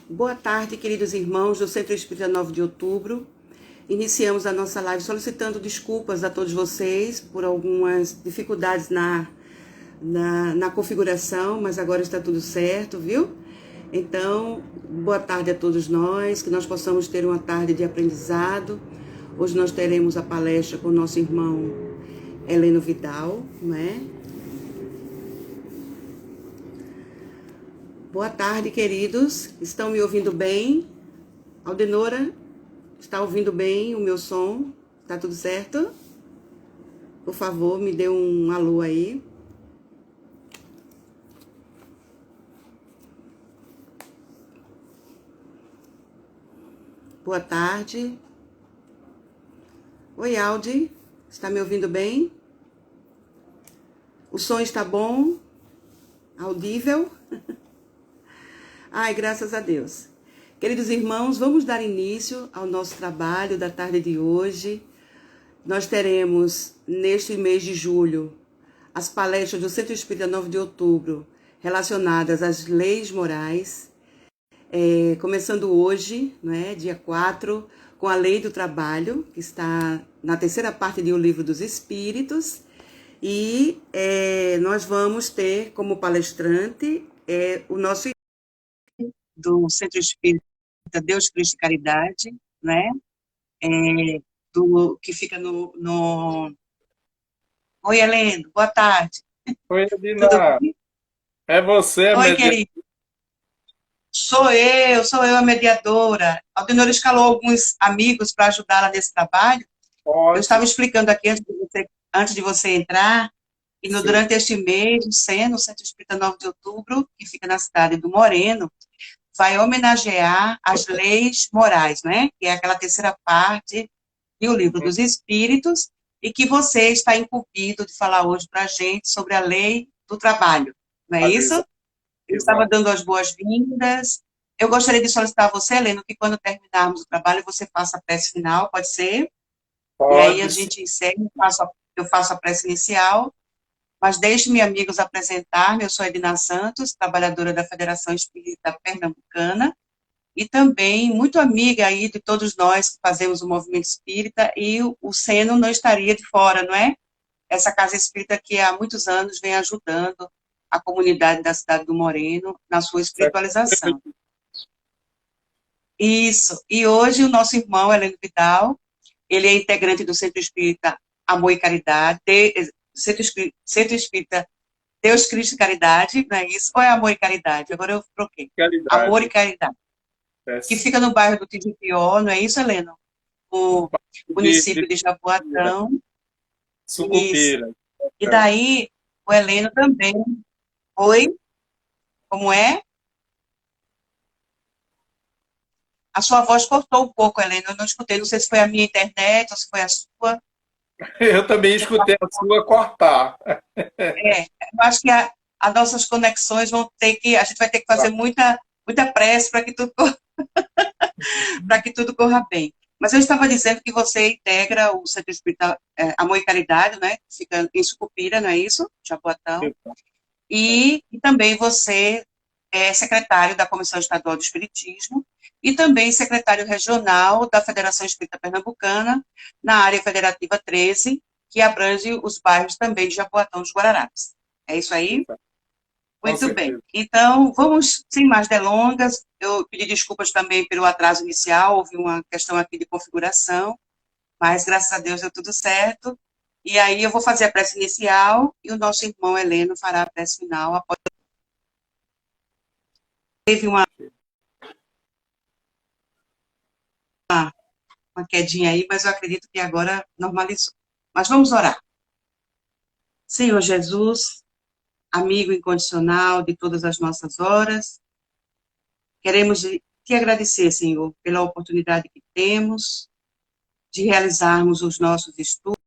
Boa tarde, queridos irmãos do Centro Espírita 9 de Outubro. Iniciamos a nossa live solicitando desculpas a todos vocês por algumas dificuldades na configuração, mas agora está tudo certo, viu? Então, boa tarde a todos nós, que nós possamos ter uma tarde de aprendizado. Hoje nós teremos a palestra com o nosso irmão Heleno Vidal, né? Boa tarde, queridos. Estão me ouvindo bem? Aldenora, está ouvindo bem o meu som? Tá tudo certo? Por favor, me dê um alô aí. Boa tarde. Oi, Aldi. Está me ouvindo bem? O som está bom? Audível? Ai, graças a Deus. Queridos irmãos, vamos dar início ao nosso trabalho da tarde de hoje. Nós teremos, neste mês de julho, as palestras do Centro Espírita 9 de Outubro, relacionadas às leis morais, começando hoje, né, dia 4, com a Lei do Trabalho, que está na terceira parte do Livro dos Espíritos, e nós vamos ter como palestrante o nosso do Centro Espírita Deus, Cristo e Caridade, né? Que fica no... Oi, Heleno, boa tarde. Oi, Tudo Edina. bem? É você a Oi, mediadora? querido. Sou eu a mediadora. A Aldenora escalou alguns amigos para ajudá-la nesse trabalho. Eu estava Ótimo. explicando aqui antes de você entrar, e Sim. durante este mês, o Centro Espírita 9 de Outubro, que fica na cidade do Moreno, vai homenagear as leis morais, né? Que é aquela terceira parte do Livro Uhum. dos Espíritos, e que você está incumbido de falar hoje para a gente sobre a lei do trabalho, não é isso? Exa- Eu estava Exato. dando as boas-vindas. Eu gostaria de solicitar a você, Helena, que quando terminarmos o trabalho, você faça a prece final, pode ser? E aí a Pode sim. gente encerra, eu faço a prece inicial, mas deixe-me, amigos, apresentar-me. Eu sou Edna Santos, trabalhadora da Federação Espírita Pernambucana, e também muito amiga aí de todos nós que fazemos o movimento espírita, e o Seno não estaria de fora, não é? Essa casa espírita que há muitos anos vem ajudando a comunidade da cidade do Moreno na sua espiritualização. Isso. E hoje o nosso irmão, Heleno Vidal, ele é integrante do Centro Espírita Amor e Caridade, Centro Espírita Deus, Cristo e Caridade, não é isso? Ou é Amor e Caridade? Agora eu troquei. Amor e Realidade. Caridade. É, Que sim. fica no bairro do Tijupió, não é isso, Heleno? No O Parque de município de Jaboatão. Isso. Sucupira. E É. daí, o Heleno também. Oi? Como é? A sua voz cortou um pouco, Helena. Eu não escutei. Não sei se foi a minha internet ou se foi a sua. Eu também escutei a sua cortar. Eu acho que as nossas conexões vão ter que. A gente vai ter que fazer muita pressa para que para que tudo corra bem. Mas eu estava dizendo que você integra o Centro Espírita Amor e Caridade, né? Que fica em Sucupira, não é isso? Jaboatão. E também você é secretário da Comissão Estadual do Espiritismo e também secretário regional da Federação Espírita Pernambucana, na área federativa 13, que abrange os bairros também de Jaboatão dos Guararapes. É isso aí? Exato. Com Muito bem. certeza. Então, vamos, sem mais delongas, eu pedi desculpas também pelo atraso inicial, houve uma questão aqui de configuração, mas graças a Deus deu tudo certo. E aí eu vou fazer a prece inicial e o nosso irmão Heleno fará a prece final. Teve uma quedinha aí, mas eu acredito que agora normalizou. Mas vamos orar. Senhor Jesus, amigo incondicional de todas as nossas horas, queremos te agradecer, Senhor, pela oportunidade que temos de realizarmos os nossos estudos,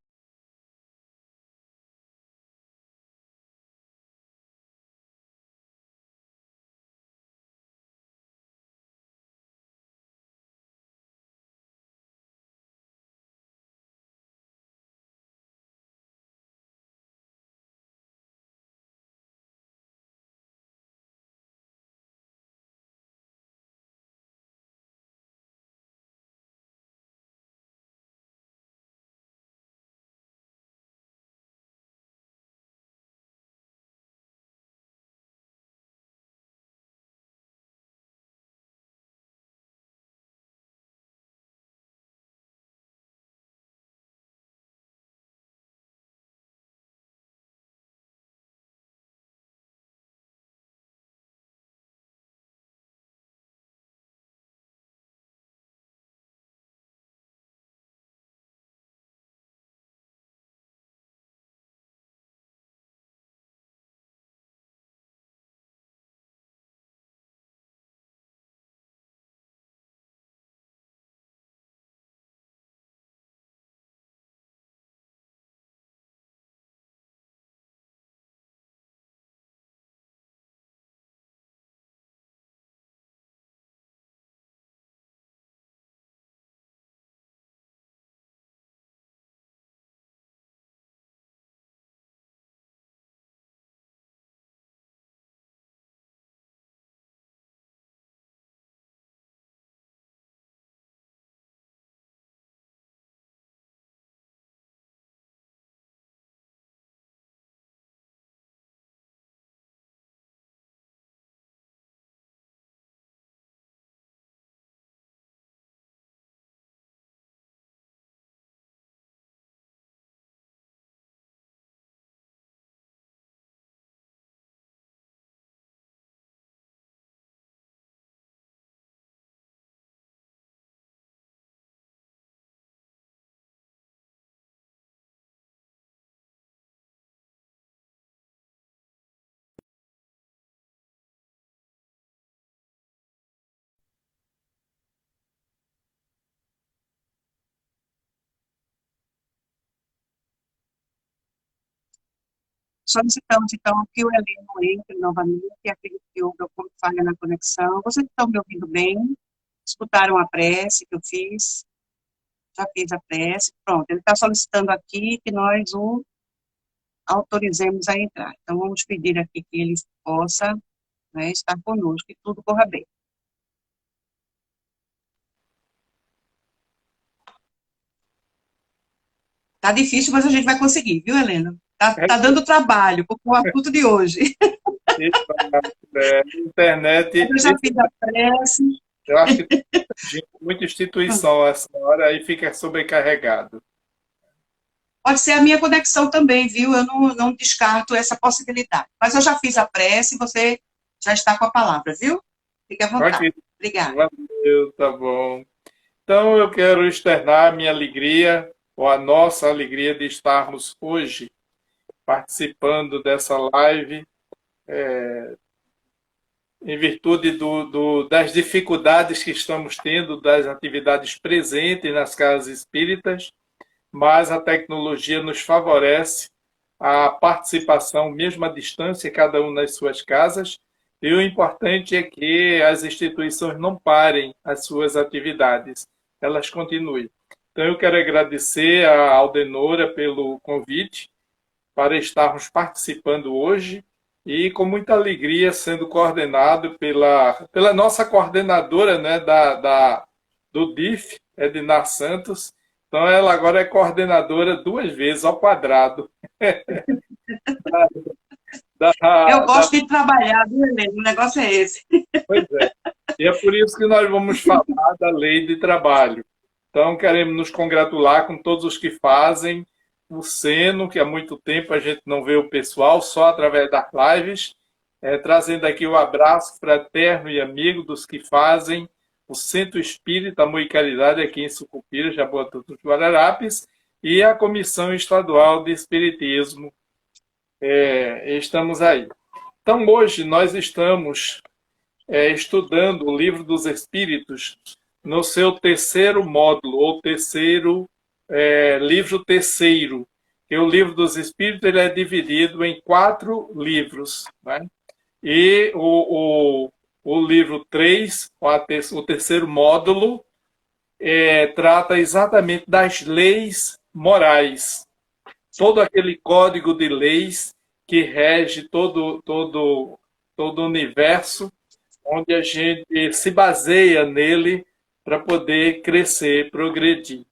Solicitamos, então, que o Heleno entre novamente, acredito que houve alguma falha na conexão. Vocês estão me ouvindo bem? Escutaram a prece que eu fiz? Já fiz a prece. Pronto, ele está solicitando aqui que nós o autorizemos a entrar. Então, vamos pedir aqui que ele possa, né, estar conosco, que tudo corra bem. Tá difícil, mas a gente vai conseguir, viu, Helena? Tá dando trabalho com o assunto de hoje. Internet. Eu já fiz a prece. Eu acho que tem muita instituição essa hora aí fica sobrecarregado. Pode ser a minha conexão também, viu? Eu não descarto essa possibilidade. Mas eu já fiz a prece, você já está com a palavra, viu? Fique à vontade. Obrigada. Valeu, tá bom. Então, eu quero externar a minha alegria, ou a nossa alegria de estarmos hoje participando dessa live, em virtude das dificuldades que estamos tendo das atividades presentes nas casas espíritas, mas a tecnologia nos favorece a participação, mesmo à distância, cada um nas suas casas, e o importante é que as instituições não parem as suas atividades, elas continuem. Então, eu quero agradecer a Aldenora pelo convite para estarmos participando hoje e com muita alegria sendo coordenado pela nossa coordenadora, né, do DIF, Edna Santos. Então, ela agora é coordenadora 2 vezes ao quadrado. Eu gosto de trabalhar, viu, Helena? O negócio é esse. Pois é. E é por isso que nós vamos falar da lei de trabalho. Então, queremos nos congratular com todos os que fazem o Seno, que há muito tempo a gente não vê o pessoal, só através das lives, trazendo aqui o abraço fraterno e amigo dos que fazem o Centro Espírita Amor e Caridade aqui em Sucupira, Jaboatão dos Guararapes, e a Comissão Estadual de Espiritismo. Estamos aí. Então, hoje nós estamos estudando o Livro dos Espíritos no seu terceiro módulo, ou livro terceiro, que o Livro dos Espíritos ele é dividido em 4 livros, né? E o livro 3, o terceiro módulo, trata exatamente das leis morais, todo aquele código de leis que rege todo o universo, onde a gente se baseia nele para poder crescer, progredir.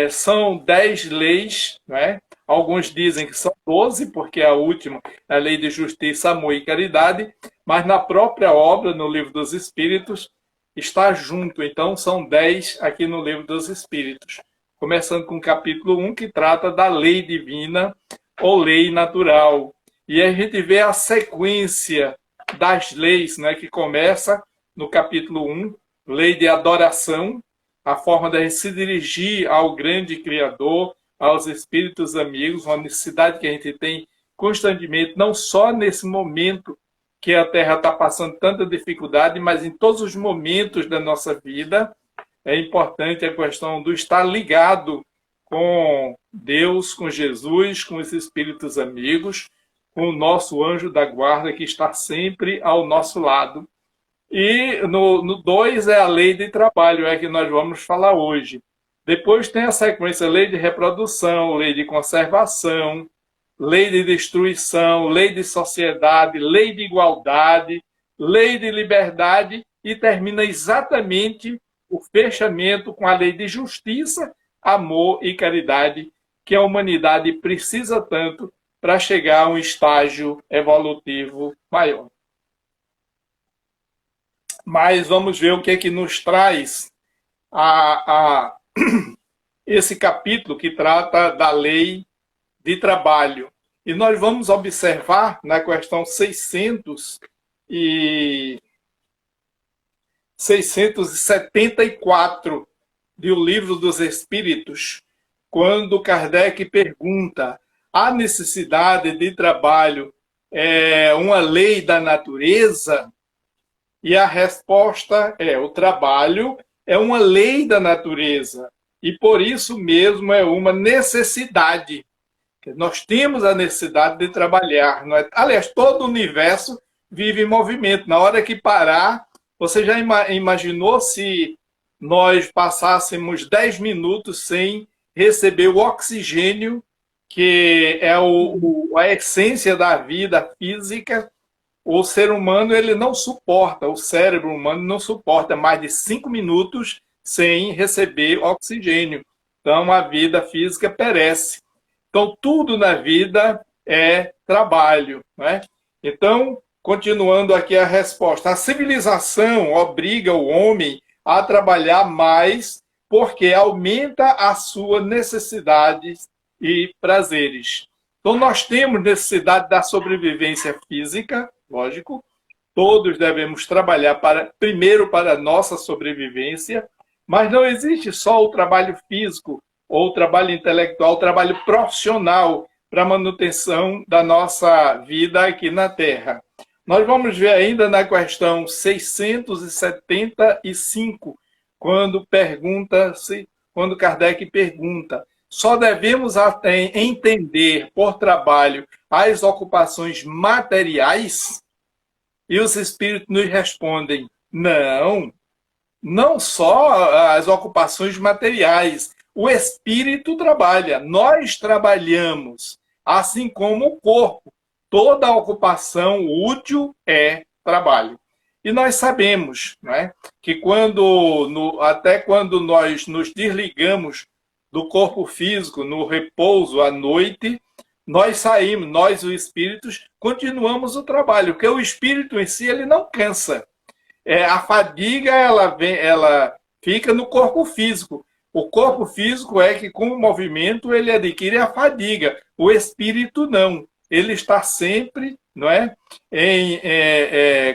São 10 leis, né? Alguns dizem que são 12, porque a última é a lei de justiça, amor e caridade, mas na própria obra, no Livro dos Espíritos, está junto. Então, são 10 aqui no Livro dos Espíritos. Começando com o capítulo 1, que trata da lei divina ou lei natural. E a gente vê a sequência das leis, né, que começa no capítulo 1, lei de adoração, a forma de se dirigir ao grande Criador, aos espíritos amigos, uma necessidade que a gente tem constantemente, não só nesse momento que a Terra está passando tanta dificuldade, mas em todos os momentos da nossa vida. É importante a questão do estar ligado com Deus, com Jesus, com os espíritos amigos, com o nosso anjo da guarda que está sempre ao nosso lado. E no 2 é a lei de trabalho, que nós vamos falar hoje. Depois tem a sequência, lei de reprodução, lei de conservação, lei de destruição, lei de sociedade, lei de igualdade, lei de liberdade, e termina exatamente o fechamento com a lei de justiça, amor e caridade, que a humanidade precisa tanto para chegar a um estágio evolutivo maior. Mas vamos ver o que é que nos traz esse capítulo que trata da lei de trabalho. E nós vamos observar na questão 674 do Livro dos Espíritos, quando Kardec pergunta: a necessidade de trabalho é uma lei da natureza? E a resposta é: o trabalho é uma lei da natureza e por isso mesmo é uma necessidade. Nós temos a necessidade de trabalhar. Não é? Aliás, todo o universo vive em movimento. Na hora que parar, você já imaginou se nós passássemos 10 minutos sem receber o oxigênio, que é a essência da vida física? O ser humano ele não suporta, o cérebro humano não suporta mais de 5 minutos sem receber oxigênio. Então, a vida física perece. Então, tudo na vida é trabalho. Né? Então, continuando aqui a resposta. A civilização obriga o homem a trabalhar mais porque aumenta a sua necessidades e prazeres. Então, nós temos necessidade da sobrevivência física, lógico. Todos devemos trabalhar primeiro para a nossa sobrevivência, mas não existe só o trabalho físico ou o trabalho intelectual, o trabalho profissional para a manutenção da nossa vida aqui na Terra. Nós vamos ver ainda na questão 675, quando Kardec pergunta: só devemos entender por trabalho as ocupações materiais? E os espíritos nos respondem: não, não só as ocupações materiais. O espírito trabalha, nós trabalhamos, assim como o corpo. Toda ocupação útil é trabalho. E nós sabemos, né, que até quando nós nos desligamos do corpo físico, no repouso à noite, nós saímos, nós, os espíritos, continuamos o trabalho, porque o espírito em si ele não cansa. A fadiga ela fica no corpo físico. O corpo físico é que, com o movimento, ele adquire a fadiga. O espírito não. Ele está sempre, não é,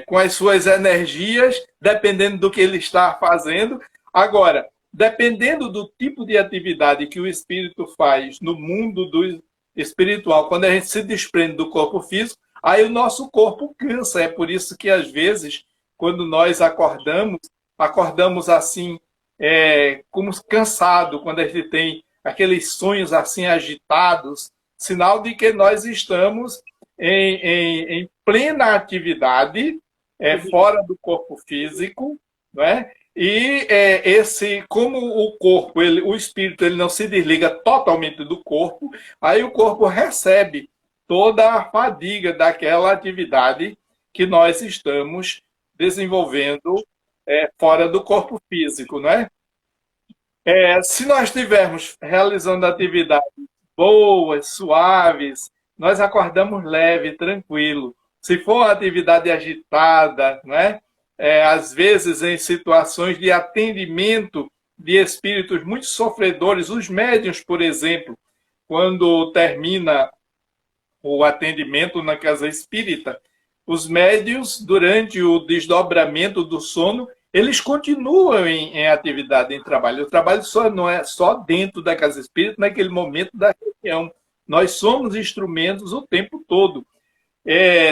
com as suas energias, dependendo do que ele está fazendo. Agora, dependendo do tipo de atividade que o espírito faz no mundo do espiritual, quando a gente se desprende do corpo físico, aí o nosso corpo cansa. É por isso que, às vezes, quando nós acordamos assim, como cansado, quando a gente tem aqueles sonhos assim agitados, sinal de que nós estamos em plena atividade, fora do corpo físico, não é? E como o corpo, o espírito, ele não se desliga totalmente do corpo, aí o corpo recebe toda a fadiga daquela atividade que nós estamos desenvolvendo fora do corpo físico, não é? Se nós estivermos realizando atividades boas, suaves, nós acordamos leve, tranquilo. Se for uma atividade agitada, não é? Às vezes em situações de atendimento de espíritos muito sofredores, os médiuns, por exemplo, quando termina o atendimento na casa espírita, os médiuns, durante o desdobramento do sono, eles continuam em atividade, em trabalho. O trabalho não é só dentro da casa espírita, naquele momento da reunião. Nós somos instrumentos o tempo todo.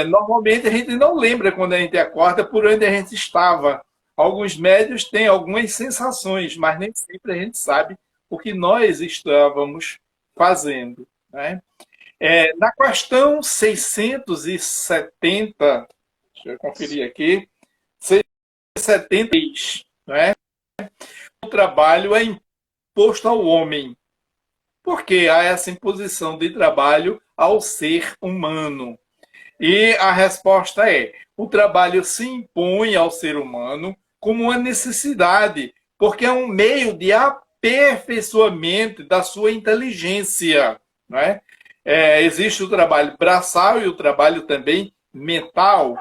Normalmente a gente não lembra quando a gente acorda por onde a gente estava. Alguns médiuns têm algumas sensações, mas nem sempre a gente sabe o que nós estávamos fazendo. Né? Na questão 670, deixa eu conferir aqui, 673, né? O trabalho é imposto ao homem. Por que há essa imposição de trabalho ao ser humano? E a resposta é: o trabalho se impõe ao ser humano como uma necessidade, porque é um meio de aperfeiçoamento da sua inteligência. Não é? Existe o trabalho braçal e o trabalho também mental.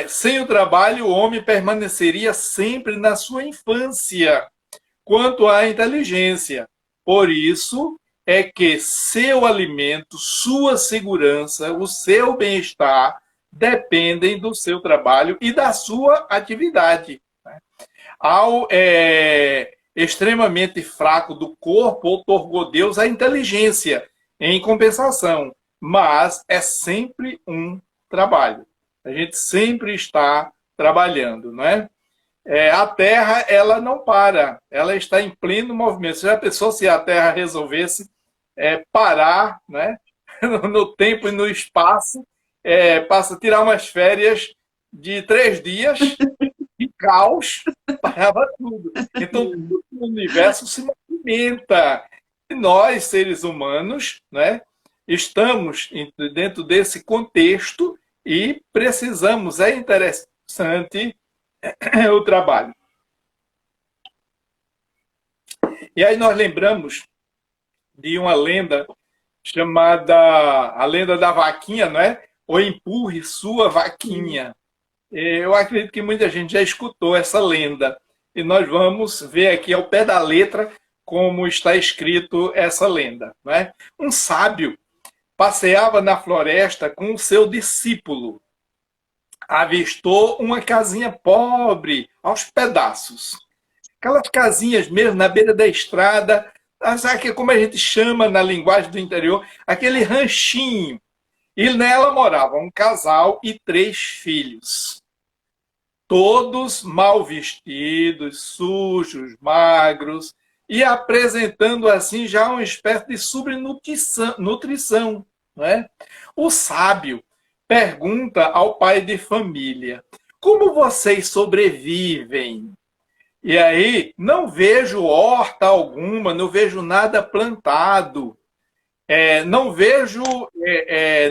Sem o trabalho, o homem permaneceria sempre na sua infância, quanto à inteligência. Por isso é que seu alimento, sua segurança, o seu bem-estar dependem do seu trabalho e da sua atividade. Ao extremamente fraco do corpo, outorgou Deus a inteligência em compensação, mas é sempre um trabalho. A gente sempre está trabalhando, não é? A Terra, ela não para, ela está em pleno movimento. Você já pensou se a Terra resolvesse parar, né, no tempo e no espaço, passa a tirar umas férias de 3 dias de caos, parava tudo. Então, tudo no universo se movimenta. E nós, seres humanos, né, estamos dentro desse contexto e precisamos, é interessante o trabalho. E aí nós lembramos de uma lenda chamada a lenda da vaquinha, não é? Ou empurre sua vaquinha. Eu acredito que muita gente já escutou essa lenda. E nós vamos ver aqui ao pé da letra como está escrito essa lenda, não é? Um sábio passeava na floresta com o seu discípulo. Avistou uma casinha pobre, aos pedaços. Aquelas casinhas mesmo na beira da estrada, sabe que como a gente chama na linguagem do interior, aquele ranchinho. E nela morava um casal e 3 filhos. Todos mal vestidos, sujos, magros, e apresentando assim já uma espécie de subnutrição, não é? O sábio pergunta ao pai de família: como vocês sobrevivem? E aí, não vejo horta alguma, não vejo nada plantado, não vejo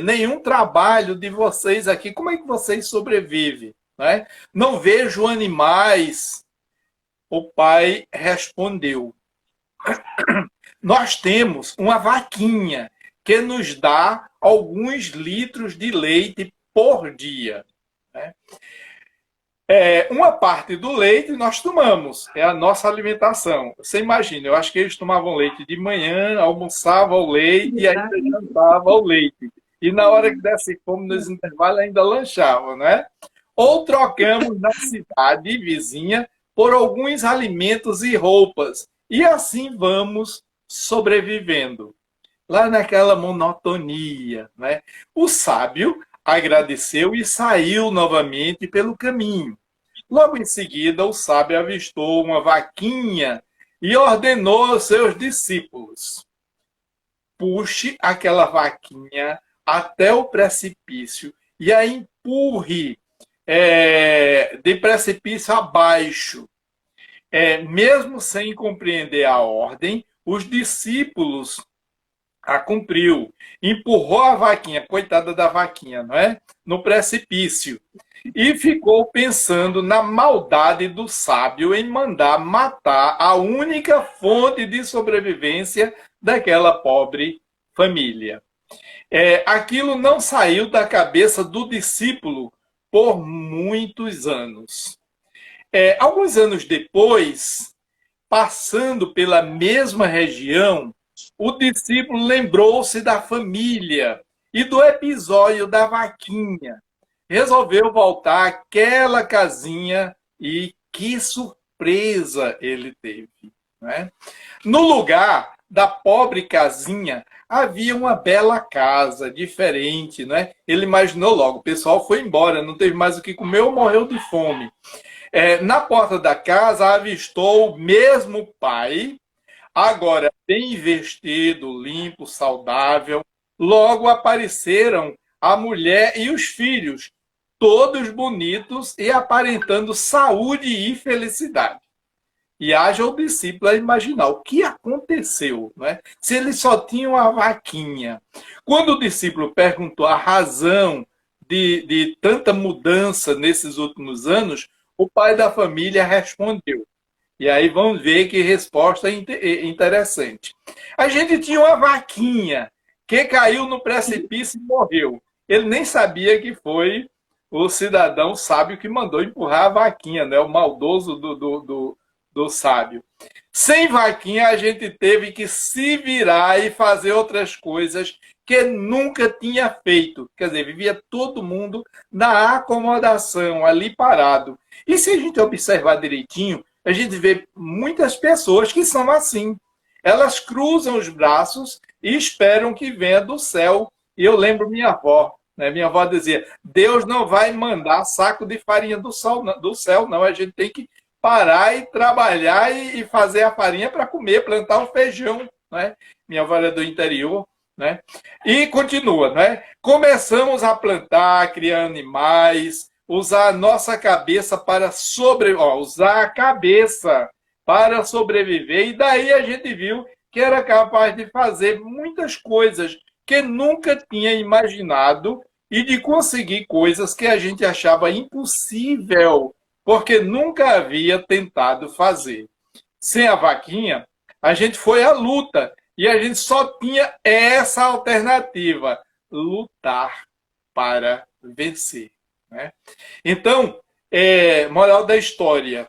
nenhum trabalho de vocês aqui. Como é que vocês sobrevivem? Né? Não vejo animais. O pai respondeu: nós temos uma vaquinha que nos dá alguns litros de leite por dia. Né? Uma parte do leite nós tomamos, é a nossa alimentação. Você imagina, eu acho que eles tomavam leite de manhã, almoçavam o leite e ainda jantavam o leite. E na hora que desse fome, nos intervalos, ainda lanchavam, né? Ou trocamos na cidade vizinha por alguns alimentos e roupas. E assim vamos sobrevivendo. Lá naquela monotonia, né? O sábio agradeceu e saiu novamente pelo caminho. Logo em seguida, o sábio avistou uma vaquinha e ordenou aos seus discípulos: puxe aquela vaquinha até o precipício e a empurre de precipício abaixo. Mesmo sem compreender a ordem, os discípulos a cumpriu. Empurrou a vaquinha, coitada da vaquinha, não é? No precipício. E ficou pensando na maldade do sábio em mandar matar a única fonte de sobrevivência daquela pobre família. Aquilo não saiu da cabeça do discípulo por muitos anos. Alguns anos depois, passando pela mesma região, o discípulo lembrou-se da família e do episódio da vaquinha. Resolveu voltar àquela casinha e que surpresa ele teve. Né? No lugar da pobre casinha, havia uma bela casa, diferente. Né? Ele imaginou logo, o pessoal foi embora, não teve mais o que comer ou morreu de fome. Na porta da casa, avistou o mesmo pai, agora bem vestido, limpo, saudável. Logo apareceram a mulher e os filhos, todos bonitos e aparentando saúde e felicidade. E haja o discípulo a imaginar o que aconteceu, não é? Se ele só tinha uma vaquinha. Quando o discípulo perguntou a razão de tanta mudança nesses últimos anos, o pai da família respondeu. E aí vamos ver que resposta interessante. A gente tinha uma vaquinha que caiu no precipício e morreu. Ele nem sabia que foi o cidadão sábio que mandou empurrar a vaquinha, né? O maldoso do sábio. Sem vaquinha, a gente teve que se virar e fazer outras coisas que nunca tinha feito. Quer dizer, vivia todo mundo na acomodação, ali parado. E se a gente observar direitinho, a gente vê muitas pessoas que são assim. Elas cruzam os braços e esperam que venha do céu. E eu lembro minha avó. Né? Minha avó dizia, Deus não vai mandar saco de farinha do céu, não. A gente tem que parar e trabalhar e fazer a farinha para comer, plantar o feijão. né? Minha avó era do interior, né? E continua, né? Começamos a plantar, criar animais, usar a nossa cabeça para usar a cabeça para sobreviver. E daí a gente viu que era capaz de fazer muitas coisas que nunca tinha imaginado e de conseguir coisas que a gente achava impossível, porque nunca havia tentado fazer. Sem a vaquinha, a gente foi à luta e a gente só tinha essa alternativa: lutar para vencer, né? Então, moral da história,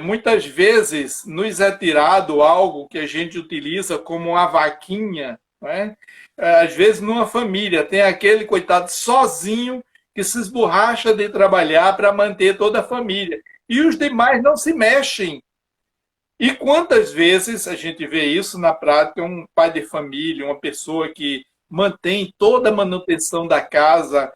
muitas vezes nos é tirado algo que a gente utiliza como uma vaquinha, né? Às vezes numa família tem aquele coitado sozinho que se esborracha de trabalhar para manter toda a família e os demais não se mexem. E quantas vezes a gente vê isso na prática, um pai de família, uma pessoa que mantém toda a manutenção da casa,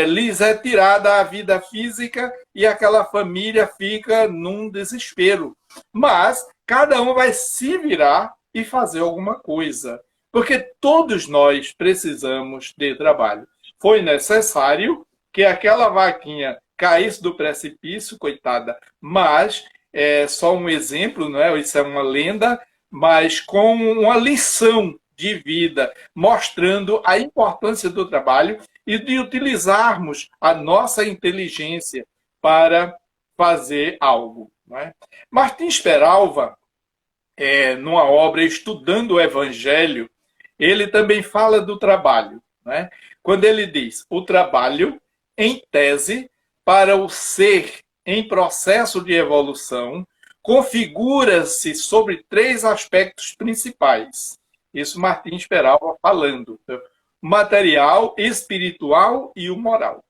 lhes é tirada a vida física e aquela família fica num desespero. Mas cada um vai se virar e fazer alguma coisa, porque todos nós precisamos de trabalho. Foi necessário que aquela vaquinha caísse do precipício, coitada, mas é só um exemplo, não é? Isso é uma lenda, mas com uma lição de vida, mostrando a importância do trabalho e de utilizarmos a nossa inteligência para fazer algo, não é? Martins Peralva, numa obra Estudando o Evangelho, ele também fala do trabalho, né? Quando ele diz: o trabalho, em tese, para o ser em processo de evolução, configura-se sobre 3 aspectos principais. Isso Martins Peralva falando: o material, espiritual e o moral.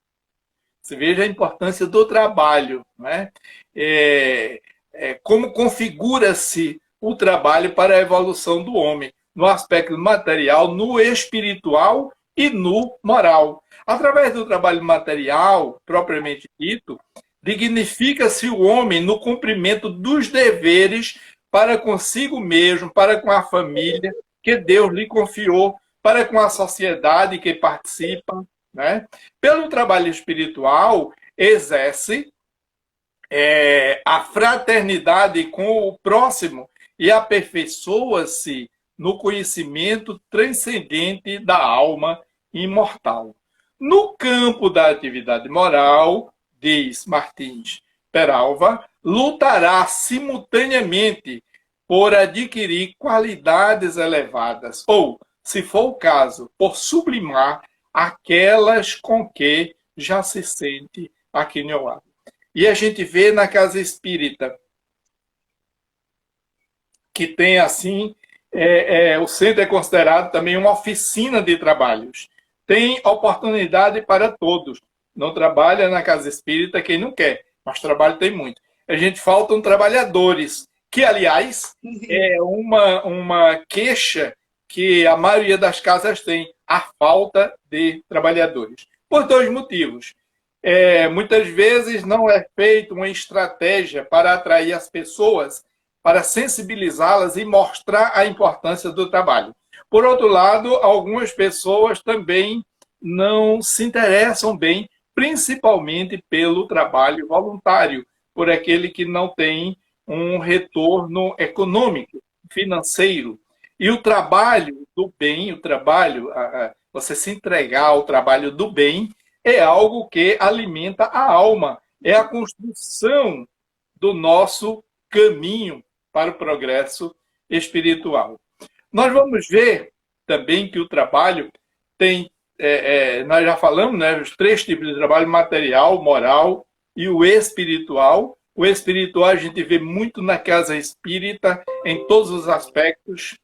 Você veja a importância do trabalho, né? Como configura-se o trabalho para a evolução do homem, no aspecto material, no espiritual e no moral. Através do trabalho material, propriamente dito, dignifica-se o homem no cumprimento dos deveres para consigo mesmo, para com a família que Deus lhe confiou, para com a sociedade que participa, né? Pelo trabalho espiritual, exerce a fraternidade com o próximo e aperfeiçoa-se no conhecimento transcendente da alma imortal. No campo da atividade moral, diz Martins Peralva, lutará simultaneamente por adquirir qualidades elevadas, ou, se for o caso, por sublimar aquelas com que já se sente aquinhoado. E a gente vê na casa espírita que tem assim, o centro é considerado também uma oficina de trabalhos. Tem oportunidade para todos. Não trabalha na casa espírita quem não quer, mas trabalho tem muito. A gente faltam trabalhadores, que, aliás, é uma queixa que a maioria das casas tem, a falta de trabalhadores. Por 2 motivos. Muitas vezes não é feita uma estratégia para atrair as pessoas, para sensibilizá-las e mostrar a importância do trabalho. Por outro lado, algumas pessoas também não se interessam bem, principalmente pelo trabalho voluntário, por aquele que não tem um retorno econômico, financeiro. E o trabalho do bem, você se entregar ao trabalho do bem, é algo que alimenta a alma, é a construção do nosso caminho para o progresso espiritual. Nós vamos ver também que o trabalho tem, nós já falamos, né, os 3 tipos de trabalho: material, moral e o espiritual. O espiritual a gente vê muito na casa espírita, em todos os aspectos,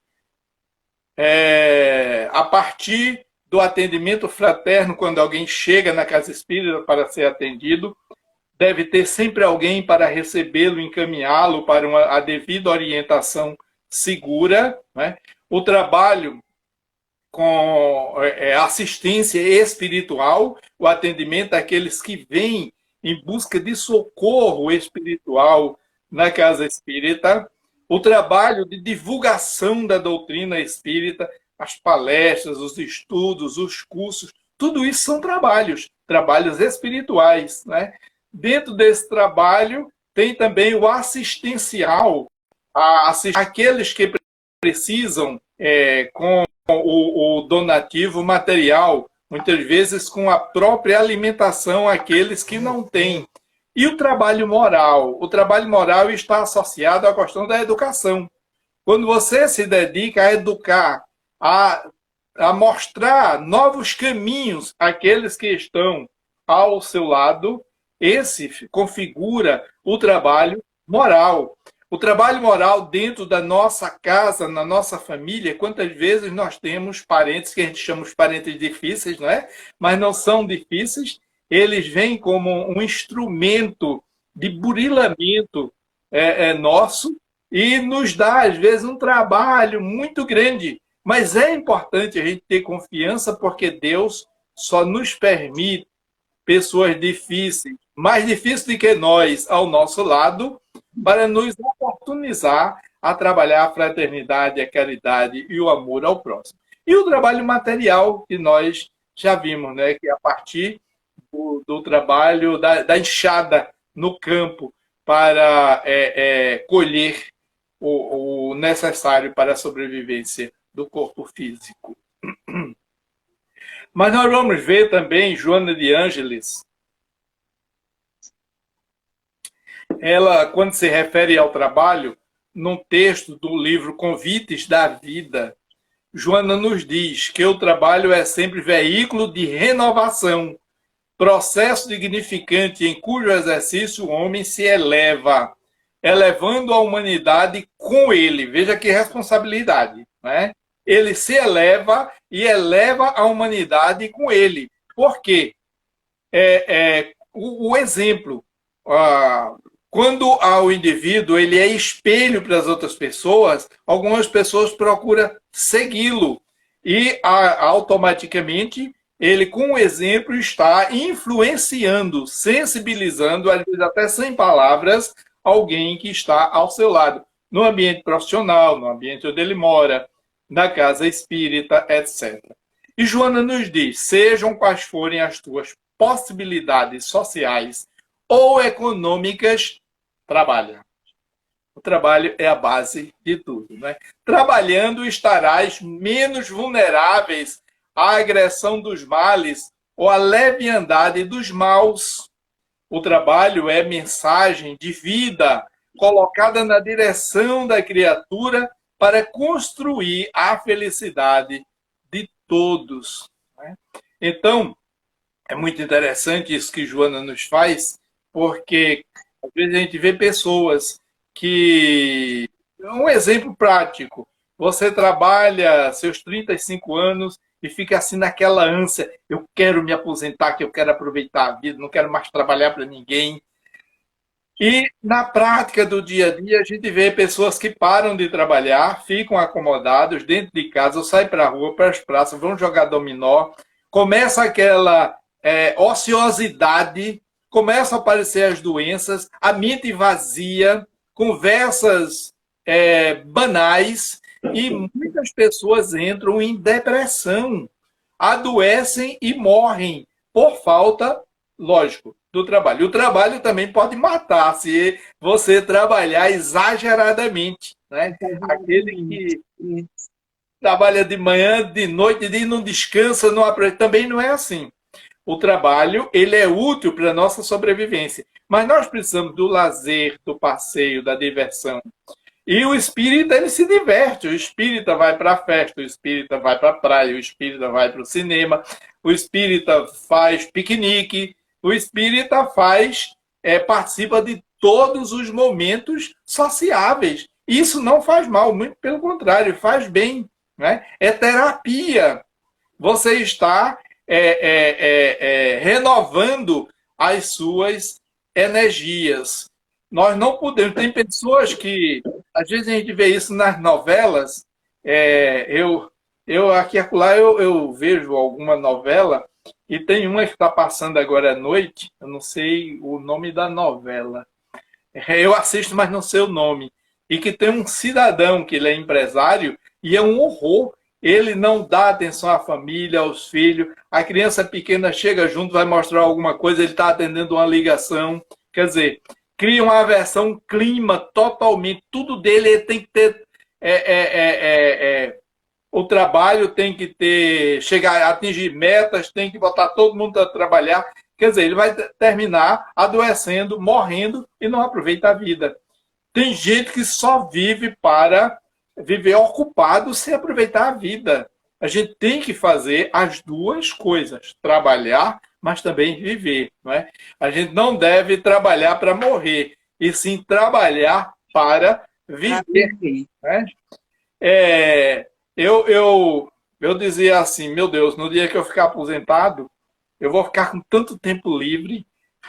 a partir do atendimento fraterno, quando alguém chega na casa espírita para ser atendido, deve ter sempre alguém para recebê-lo, encaminhá-lo para a devida orientação segura, né? O trabalho com assistência espiritual, o atendimento àqueles que vêm em busca de socorro espiritual na casa espírita, o trabalho de divulgação da doutrina espírita, as palestras, os estudos, os cursos, tudo isso são trabalhos espirituais, né? Dentro desse trabalho tem também o assistencial, aqueles que precisam com o donativo material, muitas vezes com a própria alimentação, aqueles que não têm. E o trabalho moral? O trabalho moral está associado à questão da educação. Quando você se dedica a educar, a mostrar novos caminhos àqueles que estão ao seu lado, esse configura o trabalho moral. O trabalho moral dentro da nossa casa, na nossa família, quantas vezes nós temos parentes que a gente chama de parentes difíceis, não é? Mas não são difíceis, eles vêm como um instrumento de burilamento nosso e nos dá, às vezes, um trabalho muito grande. Mas é importante a gente ter confiança porque Deus só nos permite pessoas difíceis, mais difíceis do que nós, ao nosso lado, para nos oportunizar a trabalhar a fraternidade, a caridade e o amor ao próximo. E o trabalho material, que nós já vimos, né? Que é a partir do trabalho da enxada no campo para colher o necessário para a sobrevivência do corpo físico. Mas nós vamos ver também Joana de Ângeles. Ela, quando se refere ao trabalho, num texto do livro Convites da Vida, Joana nos diz que o trabalho é sempre veículo de renovação, processo dignificante em cujo exercício o homem se eleva, elevando a humanidade com ele. Veja que responsabilidade, né? Ele se eleva e eleva a humanidade com ele. Por quê? O exemplo. Quando o indivíduo ele é espelho para as outras pessoas, algumas pessoas procuram segui-lo. E automaticamente ele, com o exemplo, está influenciando, sensibilizando, às vezes até sem palavras, alguém que está ao seu lado. No ambiente profissional, no ambiente onde ele mora, na casa espírita, etc. E Joana nos diz, sejam quais forem as tuas possibilidades sociais ou econômicas, trabalha. O trabalho é a base de tudo, né? Trabalhando estarás menos vulneráveis à agressão dos males ou à leviandade dos maus. O trabalho é mensagem de vida colocada na direção da criatura para construir a felicidade de todos, né? Então, é muito interessante isso que Joana nos faz, porque às vezes a gente vê pessoas que... Um exemplo prático, você trabalha seus 35 anos e fica assim naquela ânsia, eu quero me aposentar, que eu quero aproveitar a vida, não quero mais trabalhar para ninguém. E na prática do dia a dia, a gente vê pessoas que param de trabalhar, ficam acomodados dentro de casa, ou saem para a rua, para as praças, vão jogar dominó, começa aquela ociosidade, começam a aparecer as doenças, a mente vazia, conversas banais, e muitas pessoas entram em depressão, adoecem e morrem por falta, lógico, do trabalho. O trabalho também pode matar se você trabalhar exageradamente, né? Aquele que trabalha de manhã, de noite, e não descansa, também não é assim. O trabalho, ele é útil para a nossa sobrevivência, mas nós precisamos do lazer, do passeio, da diversão. E o espírita, ele se diverte. O espírita vai para a festa, o espírita vai para a praia, o espírita vai para o cinema, o espírita faz piquenique, o espírita participa de todos os momentos sociáveis. Isso não faz mal, muito pelo contrário, faz bem, né? É terapia. Você está renovando as suas energias. Nós não podemos. Tem pessoas que, às vezes a gente vê isso nas novelas. Eu aqui e acolá eu vejo alguma novela e tem uma que está passando agora à noite. Eu não sei o nome da novela. Eu assisto, mas não sei o nome. e que tem um cidadão que ele é empresário e é um horror. Ele não dá atenção à família, aos filhos. A criança pequena chega junto, vai mostrar alguma coisa, ele está atendendo uma ligação. Quer dizer, cria uma aversão, um clima totalmente. Tudo dele tem que ter. O trabalho tem que ter. Chegar a atingir metas, tem que botar todo mundo a trabalhar. Quer dizer, ele vai terminar adoecendo, morrendo e não aproveita a vida. Tem gente que só vive para viver ocupado sem aproveitar a vida. A gente tem que fazer as duas coisas, trabalhar, mas também viver. Não é? A gente não deve trabalhar para morrer, e sim trabalhar para viver. Né? Eu dizia assim, meu Deus, no dia que eu ficar aposentado, eu vou ficar com tanto tempo livre.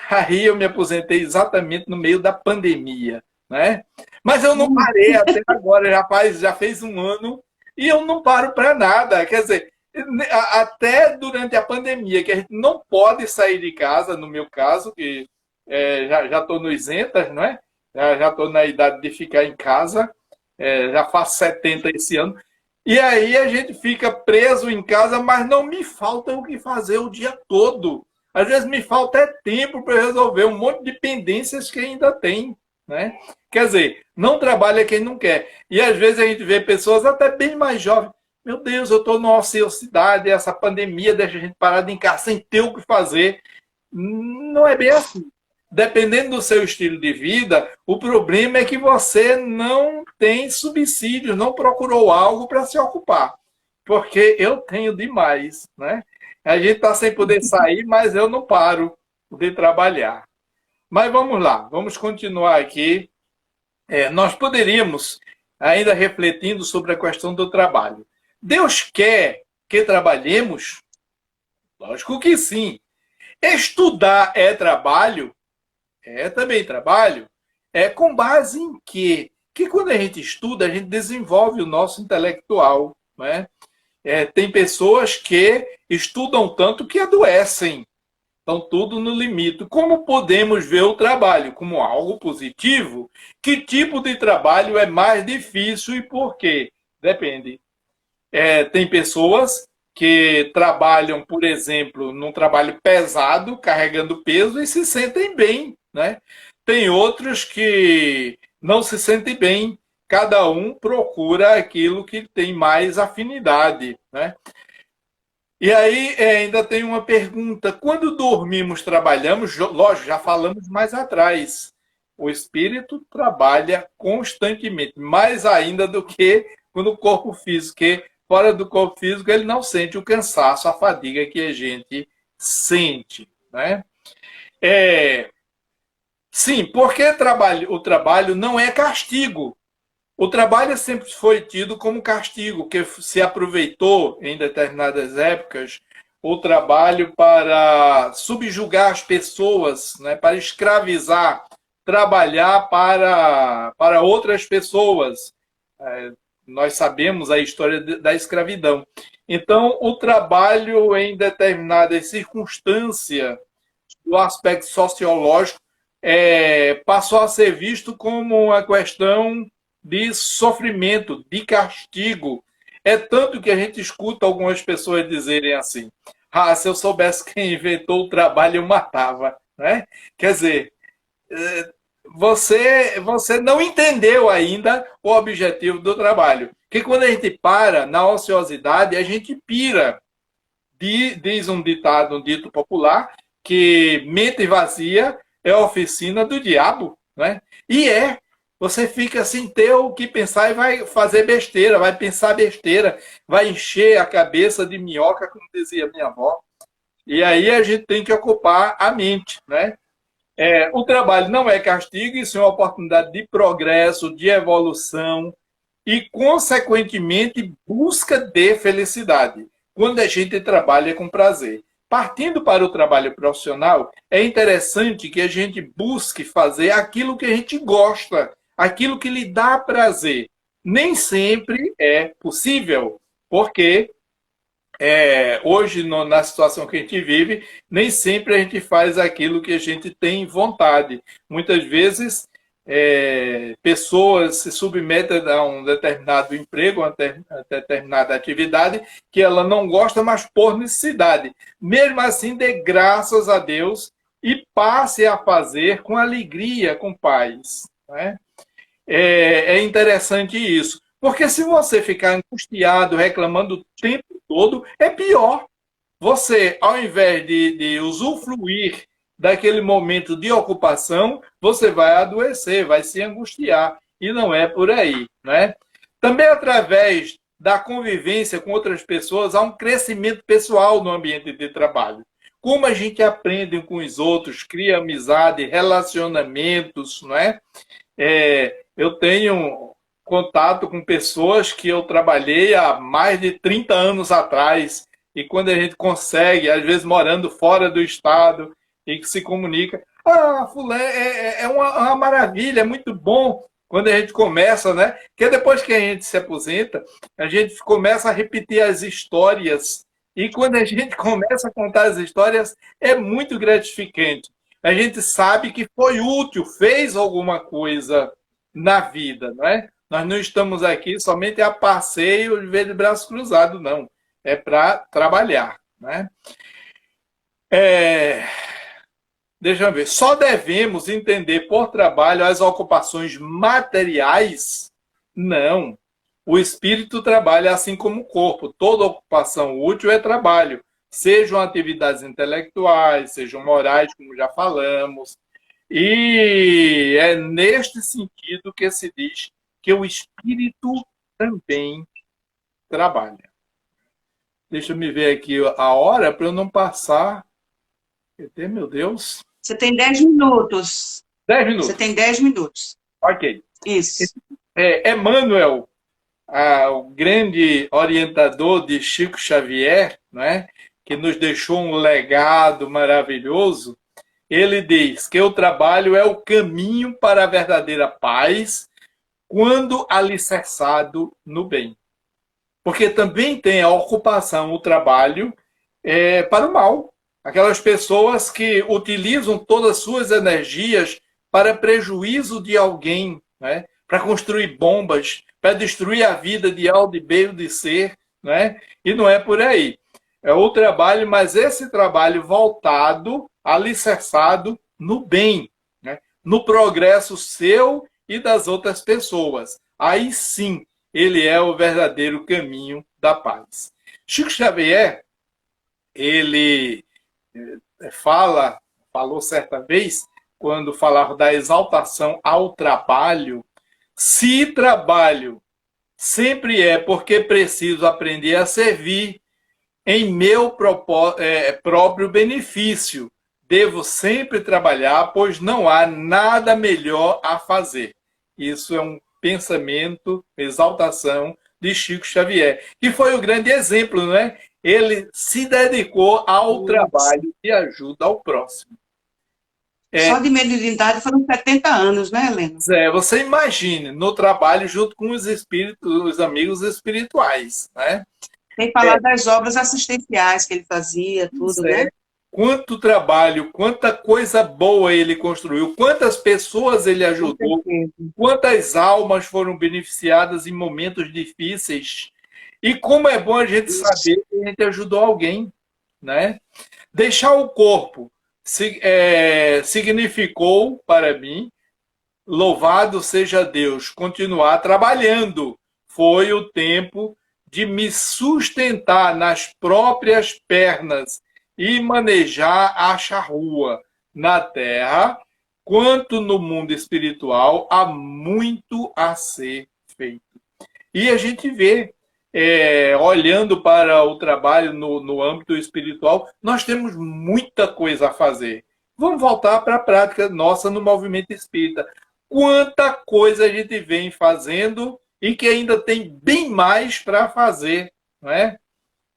Aí eu me aposentei exatamente no meio da pandemia. Né? Mas eu não parei até agora, já fez um ano e eu não paro para nada. Quer dizer, até durante a pandemia, que a gente não pode sair de casa, no meu caso, que já estou no isentas, não é? Já estou na idade de ficar em casa, já faço 70 esse ano. E aí a gente fica preso em casa, mas não me falta o que fazer o dia todo. Às vezes me falta tempo para resolver um monte de pendências que ainda tem. Né? Quer dizer, não trabalha quem não quer. E às vezes a gente vê pessoas até bem mais jovens. Meu Deus, eu estou numa ociosidade, essa pandemia deixa a gente parado em casa sem ter o que fazer. Não é bem assim. Dependendo do seu estilo de vida, o problema é que você não tem subsídios, não procurou algo para se ocupar. Porque eu tenho demais. Né? A gente está sem poder sair, mas eu não paro de trabalhar. Mas vamos lá, vamos continuar aqui. Nós poderíamos, ainda refletindo sobre a questão do trabalho. Deus quer que trabalhemos? Lógico que sim. Estudar é trabalho? É também trabalho. É com base em quê? Que quando a gente estuda, a gente desenvolve o nosso intelectual. Né? Tem pessoas que estudam tanto que adoecem. Então, tudo no limite. Como podemos ver o trabalho? Como algo positivo? Que tipo de trabalho é mais difícil e por quê? Depende. Tem pessoas que trabalham, por exemplo, num trabalho pesado, carregando peso, e se sentem bem. Né? Tem outros que não se sentem bem. Cada um procura aquilo que tem mais afinidade. Né? E aí ainda tem uma pergunta. Quando dormimos, trabalhamos? Lógico, já falamos mais atrás. O espírito trabalha constantemente, mais ainda do que no corpo físico, que fora do corpo físico ele não sente o cansaço, a fadiga que a gente sente. Né? Sim, porque o trabalho não é castigo. O trabalho sempre foi tido como castigo, que se aproveitou em determinadas épocas o trabalho para subjugar as pessoas, né, para escravizar, trabalhar para outras pessoas. Nós sabemos a história da escravidão. Então, o trabalho em determinadas circunstâncias, do aspecto sociológico, passou a ser visto como uma questão de sofrimento, de castigo. É tanto que a gente escuta algumas pessoas dizerem assim: se eu soubesse quem inventou o trabalho, eu matava. Né? Quer dizer, você não entendeu ainda o objetivo do trabalho. Que quando a gente para na ociosidade, a gente pira. Diz um ditado, um dito popular, que mente vazia é a oficina do diabo. Né? E você fica sem ter o que pensar e vai fazer besteira, vai pensar besteira, vai encher a cabeça de minhoca, como dizia minha avó. E aí a gente tem que ocupar a mente. Né? O trabalho não é castigo, isso é uma oportunidade de progresso, de evolução e, consequentemente, busca de felicidade, quando a gente trabalha com prazer. Partindo para o trabalho profissional, é interessante que a gente busque fazer aquilo que a gente gosta, aquilo que lhe dá prazer. Nem sempre é possível, porque hoje, na situação que a gente vive, nem sempre a gente faz aquilo que a gente tem vontade. Muitas vezes pessoas se submetem a um determinado emprego, a uma determinada atividade que ela não gosta, mas por necessidade. Mesmo assim, dê graças a Deus e passe a fazer com alegria, com paz. Né? É interessante isso. Porque se você ficar angustiado, reclamando o tempo todo, é pior. Você, ao invés de usufruir daquele momento de ocupação, você vai adoecer, vai se angustiar. E não é por aí. Né? Também através da convivência com outras pessoas, há um crescimento pessoal no ambiente de trabalho. Como a gente aprende com os outros, cria amizade, relacionamentos, não é? Eu tenho contato com pessoas que eu trabalhei há mais de 30 anos atrás, e quando a gente consegue, às vezes morando fora do estado, e que se comunica, fulano, é uma maravilha, é muito bom quando a gente começa, né? Porque depois que a gente se aposenta, a gente começa a repetir as histórias, e quando a gente começa a contar as histórias, é muito gratificante. A gente sabe que foi útil, fez alguma coisa na vida, não é? Nós não estamos aqui somente a passeio de ver de braço cruzado, não. É para trabalhar, né? Deixa eu ver. Só devemos entender por trabalho as ocupações materiais? Não. O espírito trabalha assim como o corpo. Toda ocupação útil é trabalho. Sejam atividades intelectuais, sejam morais, como já falamos. E é neste sentido que se diz que o espírito também trabalha. Deixa eu me ver aqui a hora para eu não passar. Meu Deus. Você tem 10 minutos. 10 minutos. Você tem 10 minutos. Ok. Isso. Emmanuel, o grande orientador de Chico Xavier, não é? Que nos deixou um legado maravilhoso, ele diz que o trabalho é o caminho para a verdadeira paz quando alicerçado no bem. Porque também tem a ocupação, o trabalho, para o mal. Aquelas pessoas que utilizam todas as suas energias para prejuízo de alguém, né? Para construir bombas, para destruir a vida de A, de B, de C, né? E não é por aí. É o trabalho, mas esse trabalho voltado, alicerçado no bem, né? No progresso seu e das outras pessoas. Aí sim, ele é o verdadeiro caminho da paz. Chico Xavier, ele falou certa vez, quando falava da exaltação ao trabalho, se trabalho sempre é porque preciso aprender a servir em meu próprio benefício, devo sempre trabalhar, pois não há nada melhor a fazer. Isso é um pensamento, exaltação de Chico Xavier, que foi o grande exemplo, não é? Ele se dedicou ao trabalho de ajuda ao próximo. Só de mediunidade foram 70 anos, né, Helena? Você imagine, no trabalho junto com os espíritos, os amigos espirituais, né? Sem falar das obras assistenciais que ele fazia, tudo, né? Quanto trabalho, quanta coisa boa ele construiu, quantas pessoas ele ajudou, quantas almas foram beneficiadas em momentos difíceis. E como é bom a gente saber que a gente ajudou alguém, né? Deixar o corpo significou para mim, louvado seja Deus, continuar trabalhando. Foi o tempo de me sustentar nas próprias pernas e manejar a charrua na terra, quanto no mundo espiritual, há muito a ser feito. E a gente vê, olhando para o trabalho no âmbito espiritual, nós temos muita coisa a fazer. Vamos voltar para a prática nossa no movimento espírita. Quanta coisa a gente vem fazendo e que ainda tem bem mais para fazer, não é?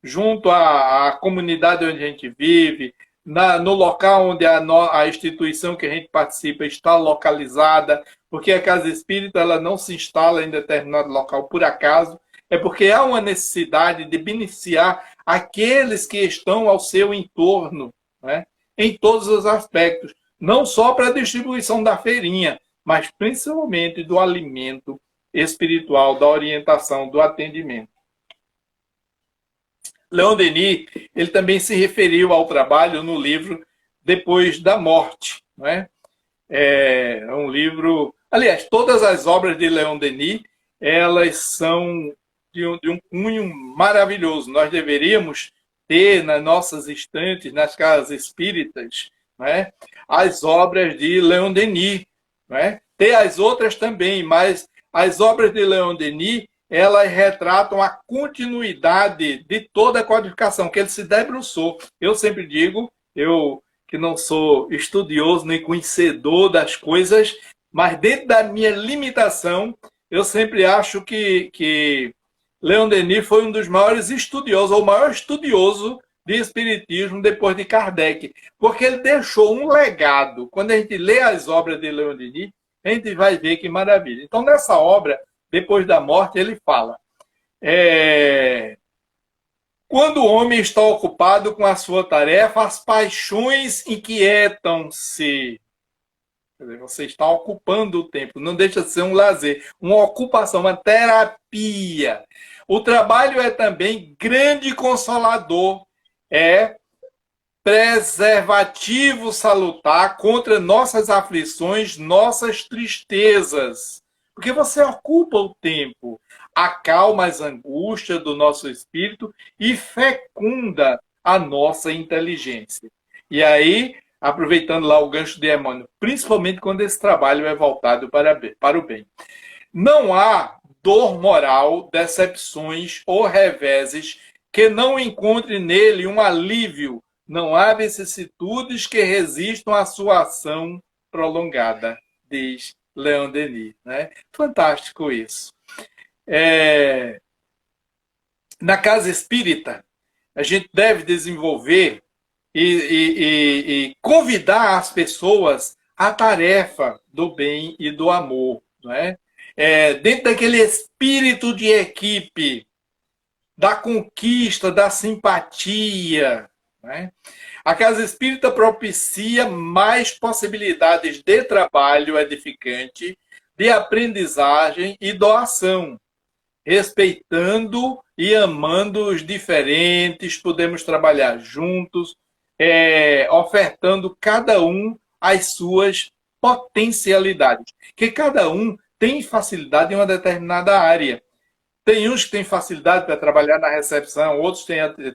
Junto à comunidade onde a gente vive, no local onde a instituição que a gente participa está localizada, porque a Casa Espírita ela não se instala em determinado local por acaso, é porque há uma necessidade de beneficiar aqueles que estão ao seu entorno, né? Em todos os aspectos, não só para a distribuição da feirinha, mas principalmente do alimento espiritual, da orientação, do atendimento. Leon Denis, ele também se referiu ao trabalho no livro Depois da Morte, não é? É um livro... Aliás, todas as obras de Leon Denis, elas são de um cunho maravilhoso. Nós deveríamos ter nas nossas estantes, nas casas espíritas, não é? As obras de Leon Denis, não é? Tem as outras também, mas as obras de Leon Denis, elas retratam a continuidade de toda a codificação, que ele se debruçou. Eu sempre digo, eu que não sou estudioso nem conhecedor das coisas, mas dentro da minha limitação, eu sempre acho que Leon Denis foi um dos maiores estudiosos, ou o maior estudioso de espiritismo depois de Kardec, porque ele deixou um legado. Quando a gente lê as obras de Leon Denis, a gente vai ver que maravilha. Então, nessa obra, Depois da Morte, ele fala: quando o homem está ocupado com a sua tarefa, as paixões inquietam-se. Você está ocupando o tempo, não deixa de ser um lazer, uma ocupação, uma terapia. O trabalho é também grande consolador, é preservativo salutar contra nossas aflições, nossas tristezas. Porque você ocupa o tempo, acalma as angústias do nosso espírito e fecunda a nossa inteligência. E aí, aproveitando lá o gancho de Emmanuel, principalmente quando esse trabalho é voltado para o bem. Não há dor moral, decepções ou reveses que não encontre nele um alívio. Não há vicissitudes que resistam à sua ação prolongada, diz Leon Denis, né? Fantástico isso. Na casa espírita, a gente deve desenvolver e convidar as pessoas à tarefa do bem e do amor, né? Dentro daquele espírito de equipe, da conquista, da simpatia, né? A casa espírita propicia mais possibilidades de trabalho edificante, de aprendizagem e doação. Respeitando e amando os diferentes, podemos trabalhar juntos, ofertando cada um as suas potencialidades. Que cada um tem facilidade em uma determinada área. Tem uns que têm facilidade para trabalhar na recepção, outros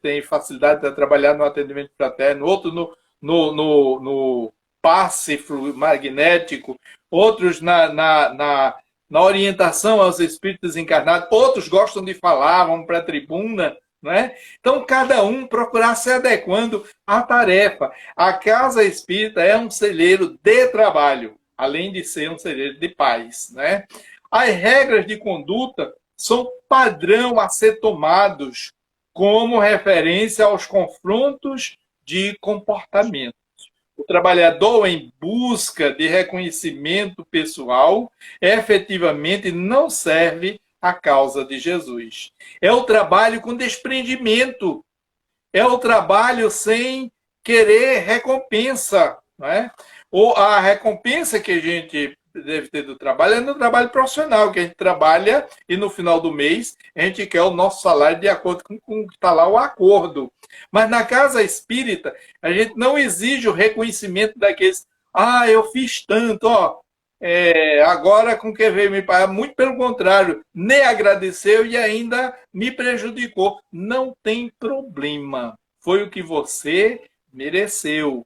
têm facilidade para trabalhar no atendimento fraterno, outros no passe magnético, outros na orientação aos espíritos encarnados, outros gostam de falar, vão para a tribuna, não é? Então, cada um procurar se adequando à tarefa. A casa espírita é um celeiro de trabalho, além de ser um celeiro de paz, né? As regras de conduta são padrão a ser tomados como referência aos confrontos de comportamento. O trabalhador em busca de reconhecimento pessoal efetivamente não serve à causa de Jesus. É o trabalho com desprendimento. É o trabalho sem querer recompensa, não é? Ou a recompensa que a gente deve ter do trabalho é no trabalho profissional, que a gente trabalha e no final do mês a gente quer o nosso salário de acordo com o que está lá o acordo. Mas na casa espírita, a gente não exige o reconhecimento daqueles, eu fiz tanto, agora com que veio me pagar, muito pelo contrário, nem agradeceu e ainda me prejudicou. Não tem problema, foi o que você mereceu.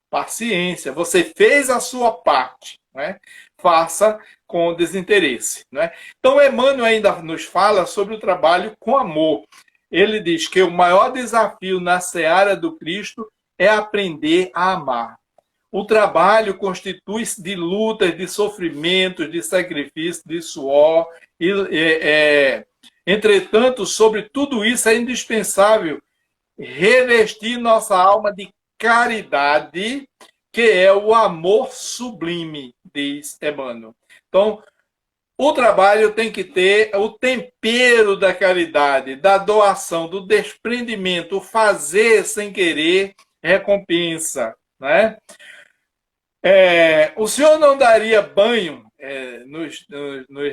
Paciência, você fez a sua parte, né? Faça com desinteresse, né? Então, Emmanuel ainda nos fala sobre o trabalho com amor. Ele diz que o maior desafio na seara do Cristo é aprender a amar. O trabalho constitui-se de lutas, de sofrimentos, de sacrifício, de suor. Entretanto, sobre tudo isso é indispensável revestir nossa alma de caridade, que é o amor sublime, diz Emmanuel. Então, o trabalho tem que ter o tempero da caridade, da doação, do desprendimento, o fazer sem querer recompensa, né? O senhor não daria banho? Nos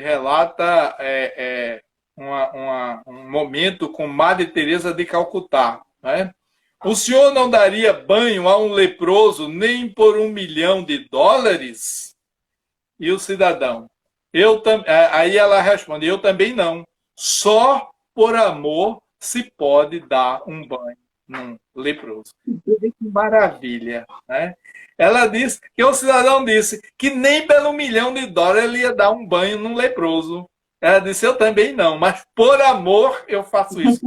relata um momento com Madre Teresa de Calcutá, né? O senhor não daria banho a um leproso nem por US$ 1 milhão? E o cidadão? Aí ela responde, eu também não. Só por amor se pode dar um banho num leproso. Que maravilha, né? Ela disse que o cidadão disse que nem pelo US$ 1 milhão ele ia dar um banho num leproso. Ela disse, eu também não, mas por amor eu faço isso.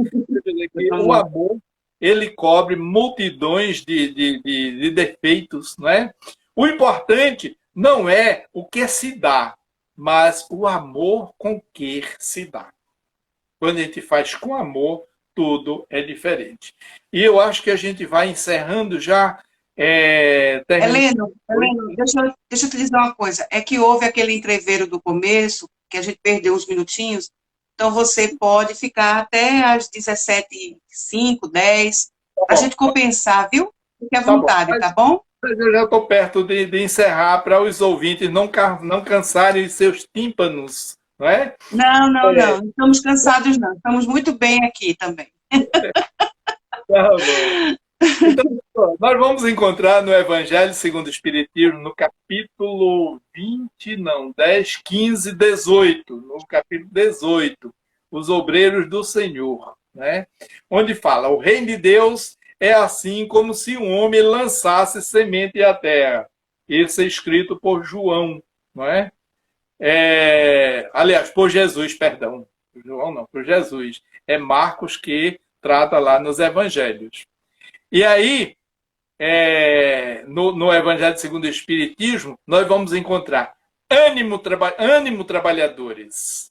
O amor, ele cobre multidões de defeitos, não é? O importante não é o que se dá, mas o amor com que se dá. Quando a gente faz com amor, tudo é diferente. E eu acho que a gente vai encerrando já. Heleno, deixa eu te dizer uma coisa. É que houve aquele entreveiro do começo, que a gente perdeu uns minutinhos, então você pode ficar até às 17h05, 10, para a gente compensar, viu? Fique à vontade, tá bom? Eu já estou perto de encerrar para os ouvintes não cansarem seus tímpanos, não é? Não estamos cansados não, estamos muito bem aqui também. Tá bom. Então, nós vamos encontrar no Evangelho segundo o Espiritismo, no capítulo 10, 15, 18, no capítulo 18, os obreiros do Senhor, né? Onde fala, o reino de Deus é assim como se um homem lançasse semente à terra. Isso é escrito por João, não é? Aliás, por Jesus, perdão. João não, por Jesus. É Marcos que trata lá nos Evangelhos. E aí, no Evangelho segundo o Espiritismo, nós vamos encontrar ânimo, trabalhadores.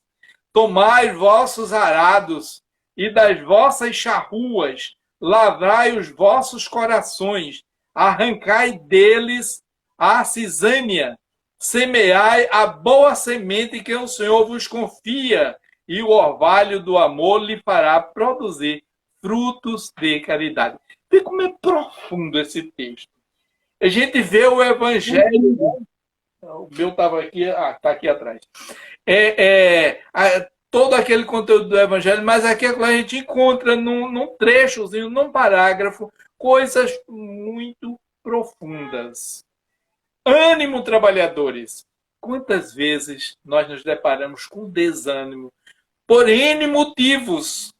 Tomai vossos arados e das vossas charruas lavrai os vossos corações, arrancai deles a cisânia, semeai a boa semente que o Senhor vos confia, e o orvalho do amor lhe fará produzir frutos de caridade. Vê como é profundo esse texto. A gente vê o Evangelho. O meu estava aqui, está aqui atrás. Todo aquele conteúdo do Evangelho, mas aqui a gente encontra num trechozinho, num parágrafo, coisas muito profundas. Ânimo, trabalhadores. Quantas vezes nós nos deparamos com desânimo por N motivos,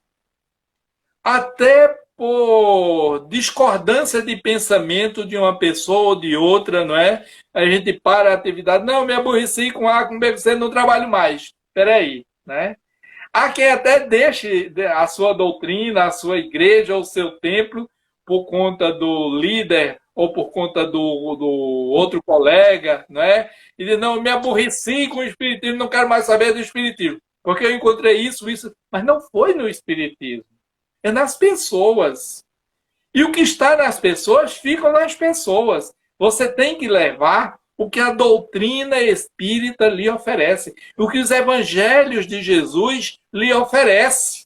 até por discordância de pensamento de uma pessoa ou de outra, não é? A gente para a atividade, não, me aborreci com A, com B, com C, não trabalho mais. Espera aí, né? Há quem até deixe a sua doutrina, a sua igreja, o seu templo, por conta do líder ou por conta do outro colega, não é? E diz, não, me aborreci com o Espiritismo, não quero mais saber do Espiritismo, porque eu encontrei isso, mas não foi no Espiritismo. É nas pessoas. E o que está nas pessoas, fica nas pessoas. Você tem que levar o que a doutrina espírita lhe oferece, o que os evangelhos de Jesus lhe oferece.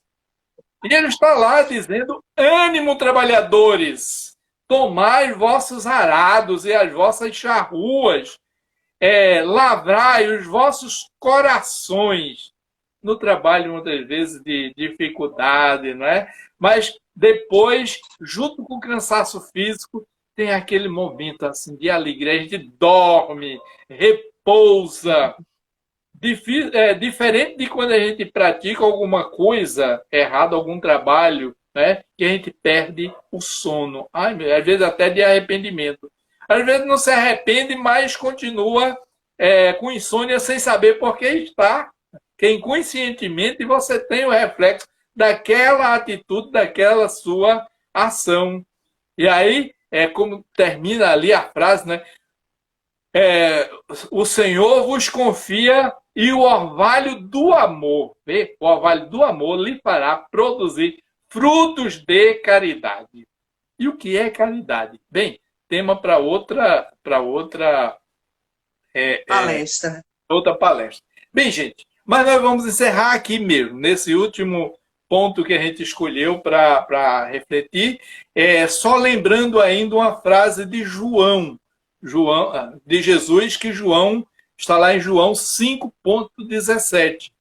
E ele está lá dizendo, ânimo, trabalhadores, tomai vossos arados e as vossas charruas, lavrai os vossos corações, no trabalho, muitas vezes, de dificuldade, não é? Mas depois, junto com o cansaço físico, tem aquele momento assim, de alegria. A gente dorme, repousa. Diferente de quando a gente pratica alguma coisa errada, algum trabalho, né? Que a gente perde o sono. Às vezes até de arrependimento. Às vezes não se arrepende, mas continua com insônia sem saber por que está. Que inconscientemente você tem o reflexo daquela atitude, daquela sua ação. E aí, como termina ali a frase, né? O Senhor vos confia e o orvalho do amor, o orvalho do amor lhe fará produzir frutos de caridade. E o que é caridade? Bem, tema para outra palestra. Outra palestra. Bem, gente, mas nós vamos encerrar aqui mesmo, nesse último ponto que a gente escolheu para refletir, só lembrando ainda uma frase de João, de Jesus, que João está lá em João 5,17.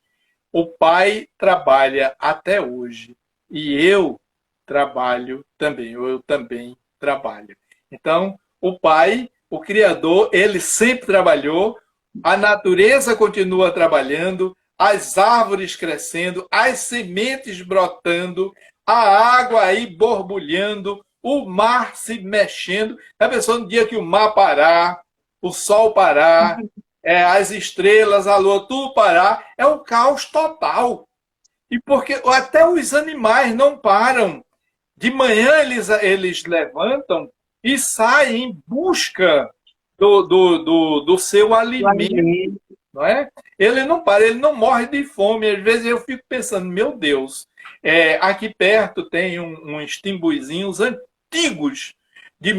O Pai trabalha até hoje e eu trabalho também, eu também trabalho. Então, o Pai, o Criador, ele sempre trabalhou, a natureza continua trabalhando, as árvores crescendo, as sementes brotando, a água aí borbulhando, o mar se mexendo. A pessoa, no dia que o mar parar, o sol parar, as estrelas, a lua, tudo parar, é um caos total. E porque até os animais não param. De manhã eles levantam e saem em busca do seu Do alimento, alimento. não é? Ele não para, ele não morre de fome. Às vezes eu fico pensando, meu Deus, aqui perto tem uns timbuizinhos antigos, de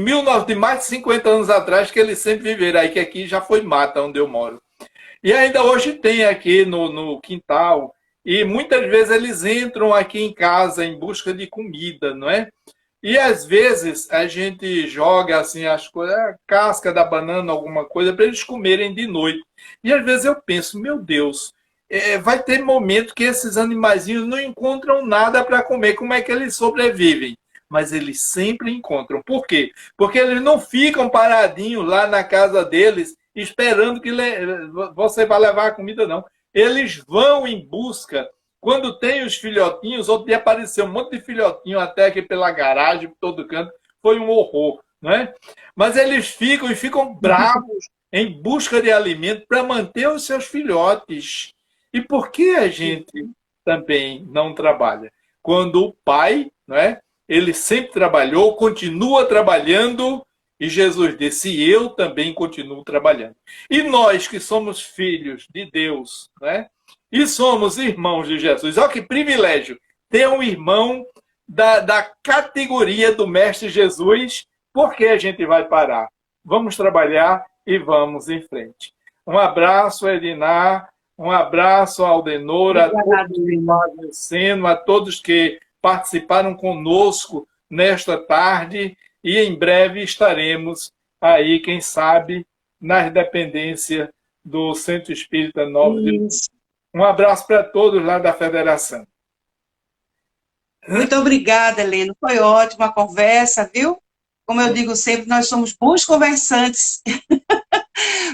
mais de 50 anos atrás, que eles sempre viveram aí, que aqui já foi mata onde eu moro. E ainda hoje tem aqui no quintal, e muitas vezes eles entram aqui em casa em busca de comida, não é? E às vezes a gente joga assim as coisas, a casca da banana, alguma coisa, para eles comerem de noite. E às vezes eu penso, meu Deus, vai ter momento que esses animaizinhos não encontram nada para comer, como é que eles sobrevivem? Mas eles sempre encontram. Por quê? Porque eles não ficam paradinhos lá na casa deles esperando que você vai levar a comida, não. Eles vão em busca. Quando tem os filhotinhos, outro dia apareceu um monte de filhotinho até aqui pela garagem, por todo canto. Foi um horror, não é? Mas eles ficam e ficam bravos em busca de alimento para manter os seus filhotes. E por que a gente também não trabalha? Quando o pai, não é? Ele sempre trabalhou, continua trabalhando, e Jesus disse: eu também continuo trabalhando. E nós que somos filhos de Deus, né? E somos irmãos de Jesus. Olha que privilégio ter um irmão da categoria do Mestre Jesus. Por que a gente vai parar? Vamos trabalhar e vamos em frente. Um abraço, Edinar. Um abraço, Aldenor, a Obrigada, todos que Helena. fazem o seno, a todos que participaram conosco nesta tarde. E em breve estaremos aí, quem sabe, nas dependências do Centro Espírita Novo de... Isso. Um abraço para todos lá da Federação. Muito obrigada, Helena. Foi ótima a conversa, viu? Como eu digo sempre, nós somos bons conversantes.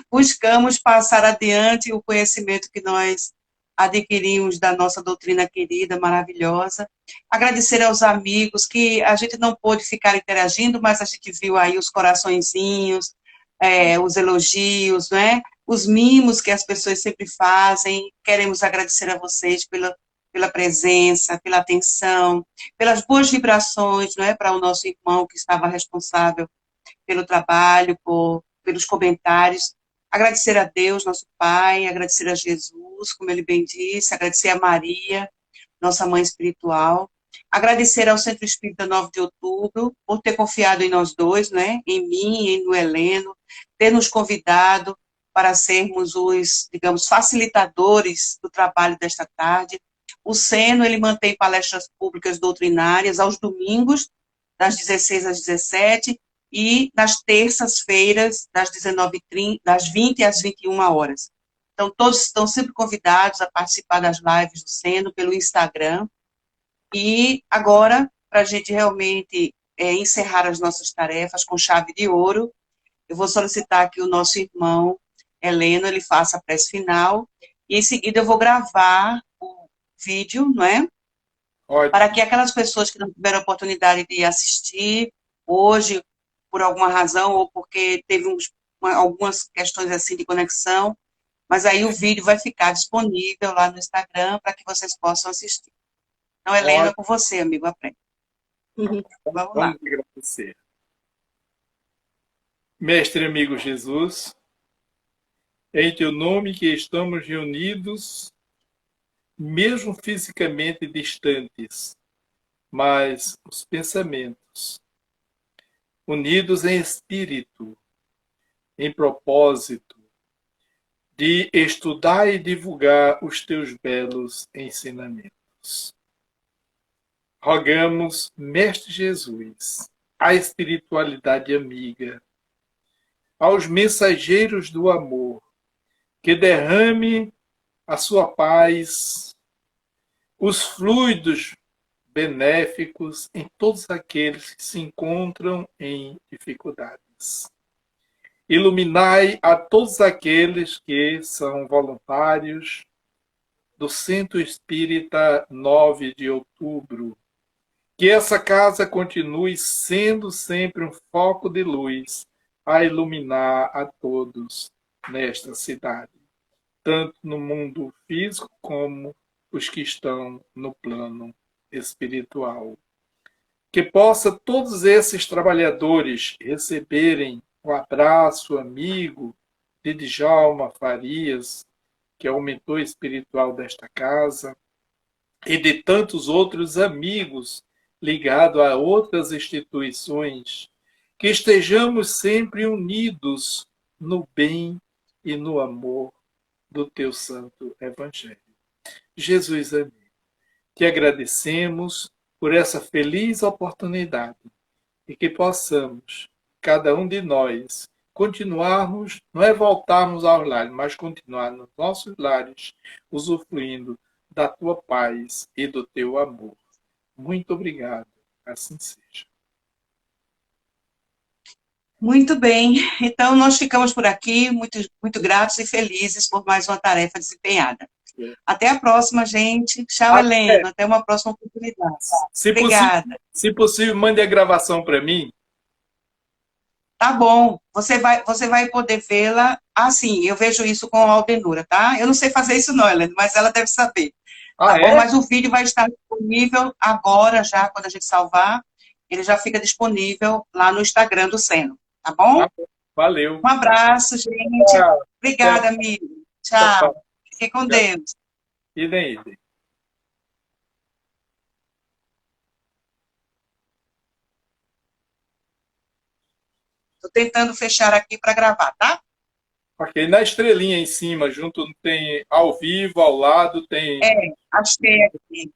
Buscamos passar adiante o conhecimento que nós adquirimos da nossa doutrina querida, maravilhosa. Agradecer aos amigos que a gente não pôde ficar interagindo, mas a gente viu aí os coraçõezinhos, os elogios, né? Os mimos que as pessoas sempre fazem. Queremos agradecer a vocês pela presença, pela atenção, pelas boas vibrações, não é, para o nosso irmão que estava responsável pelo trabalho, pelos comentários. Agradecer a Deus, nosso Pai, agradecer a Jesus, como ele bem disse, agradecer a Maria, nossa mãe espiritual, agradecer ao Centro Espírita 9 de Outubro por ter confiado em nós dois, né, em mim e no Heleno, ter nos convidado para sermos os, digamos, facilitadores do trabalho desta tarde. O Seno, ele mantém palestras públicas doutrinárias aos domingos, das 16 às 17, e nas terças-feiras, das 19h30, das 20 às 21 horas. Então, todos estão sempre convidados a participar das lives do Seno pelo Instagram. E agora, para a gente realmente encerrar as nossas tarefas com chave de ouro, eu vou solicitar que o nosso irmão Heleno, ele faça a prece final, e em seguida eu vou gravar o vídeo, não é? Para que aquelas pessoas que não tiveram a oportunidade de assistir hoje, por alguma razão, ou porque teve algumas questões assim de conexão, mas aí o vídeo vai ficar disponível lá no Instagram para que vocês possam assistir. Então, Helena, é com você, amigo, aprende. Vamos lá. Vamos agradecer. Mestre amigo Jesus, em teu nome que estamos reunidos, mesmo fisicamente distantes, mas os pensamentos, unidos em espírito, em propósito, de estudar e divulgar os teus belos ensinamentos. Rogamos, Mestre Jesus, a espiritualidade amiga, aos mensageiros do amor, que derrame a sua paz, os fluidos benéficos em todos aqueles que se encontram em dificuldades. Iluminai a todos aqueles que são voluntários do Centro Espírita 9 de Outubro. Que essa casa continue sendo sempre um foco de luz a iluminar a todos nesta cidade, tanto no mundo físico como os que estão no plano espiritual. Que possa todos esses trabalhadores receberem o abraço amigo de Djalma Farias, que é o mentor espiritual desta casa, e de tantos outros amigos ligados a outras instituições, que estejamos sempre unidos no bem e no amor do teu santo Evangelho. Jesus amigo, te agradecemos por essa feliz oportunidade e que possamos, cada um de nós, continuarmos, não é voltarmos aos lares, mas continuar nos nossos lares, usufruindo da tua paz e do teu amor. Muito obrigado. Assim seja. Muito bem. Então, nós ficamos por aqui, muito, muito gratos e felizes por mais uma tarefa desempenhada. Até a próxima, gente. Tchau, Helena. Até uma próxima oportunidade. Obrigada. Se possível, mande a gravação para mim. Tá bom. Você vai poder vê-la. Ah, sim, eu vejo isso com a Aldenura, tá? Eu não sei fazer isso não, Helena, mas ela deve saber. Tá bom? Mas o vídeo vai estar disponível agora, já, quando a gente salvar. Ele já fica disponível lá no Instagram do Seno. Tá bom? Valeu. Um abraço, gente. Tchau. Obrigada, amigo. Tchau. Fique com Deus. Idem. Estou tentando fechar aqui para gravar, tá? Ok, na estrelinha em cima, junto tem ao vivo, ao lado tem... Achei aqui.